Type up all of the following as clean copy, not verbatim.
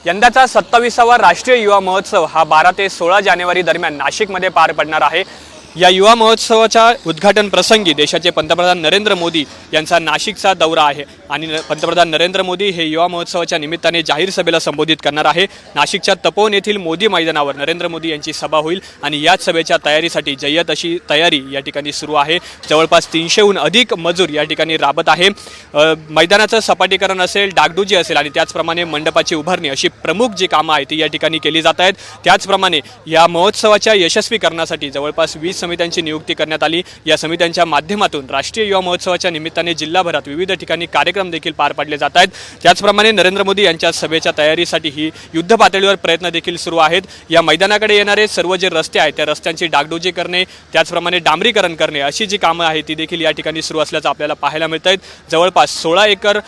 यंदाचा 27वा राष्ट्रीय युवा महोत्सव हा 12 ते 16 जानेवारी दरम्यान नाशिकमध्ये पार पडणार आहे। या युवा महोत्सवाच्या उद्घाटन प्रसंगी देशाचे पंतप्रधान नरेंद्र मोदी यांचा नाशिकचा दौरा आहे आणि पंतप्रधान नरेंद्र मोदी हे युवा महोत्सवाच्या निमित्ताने जाहीर सभेला संबोधित करणार आहे। नाशिकच्या तपोवन येथील मोदी मैदानावर नरेंद्र मोदी यांची सभा होईल आणि याच सभेच्या तयारीसाठी जय्यत अशी तयारी या ठिकाणी सुरू आहे। जवळपास 300हून अधिक मजूर या ठिकाणी राबत आहे। मैदानाचं सपाटीकरण असेल, डागडुजी असेल आणि त्याचप्रमाणे मंडपाची उभारणी अशी प्रमुख जी कामं आहेत ती या ठिकाणी केली जात आहेत। त्याचप्रमाणे या महोत्सवाच्या यशस्वीकरणासाठी जवळपास 20 समित्यांची नियुक्ती करण्यात आली। या समित्यांच्या माध्यमातून राष्ट्रीय युवा महोत्सवाच्या निमित्ताने जिल्हाभरात विविध ठिकाणी कार्यक्रम देखील पार पडले जात आहेत। त्याचप्रमाणे नरेंद्र मोदी यांच्या सभेच्या तयारीसाठी ही युद्ध पातळीवर प्रयत्न देखील सुरू आहेत। या मैदानाकडे येणारे सर्व जे रस्ते आहेत त्या रस्त्यांची डागडुजी करणे, त्याचप्रमाणे डांबरीकरण करणे अशी जी कामं आहेत ती देखील या ठिकाणी सुरू असल्याचं आपल्याला पाहायला मिळतं आहे। जवळपास 16 एकर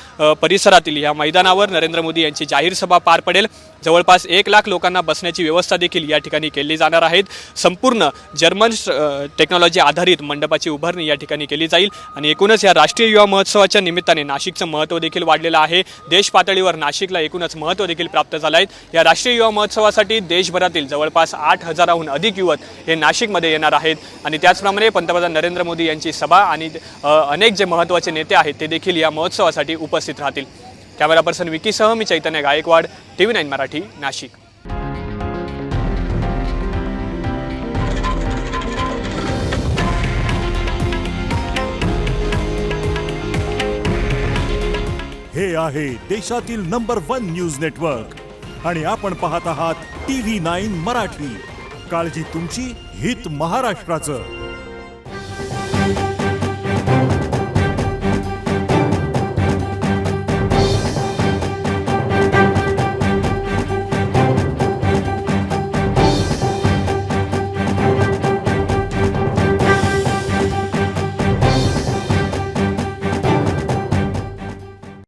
परिसरातील या मैदानावर नरेंद्र मोदी यांची जाहीर सभा पार पडेल। जवळपास 1 लाख लोकांना बसण्याची व्यवस्था देखील या ठिकाणी केली जाणार आहे। संपूर्ण जर्मन टेक्नॉलॉजी आधारित मंडपाची उभारणी या ठिकाणी केली जाईल आणि एकूणच या राष्ट्रीय युवा महोत्सवाच्या निमित्ताने नाशिकचं महत्त्व देखील वाढलेलं आहे। देश पातळीवर नाशिकला एकूणच महत्त्व देखील प्राप्त झालं आहे। या राष्ट्रीय युवा महोत्सवासाठी देशभरातील जवळपास 8000हून अधिक युवक हे नाशिकमध्ये येणार आहेत आणि त्याचप्रमाणे पंतप्रधान नरेंद्र मोदी यांची सभा आणि अनेक जे महत्त्वाचे नेते आहेत ते देखील या महोत्सवासाठी उपस्थित राहतील। कॅमेरा पर्सन विकीसह मी चैतन्य गायकवाड, TV9 मराठी, नाशिक। हे आहे देशातील नंबर 1 न्यूज नेटवर्क आणि आपण पाहत आहात TV9 मराठी। काळजी तुमची, हित महाराष्ट्राचं।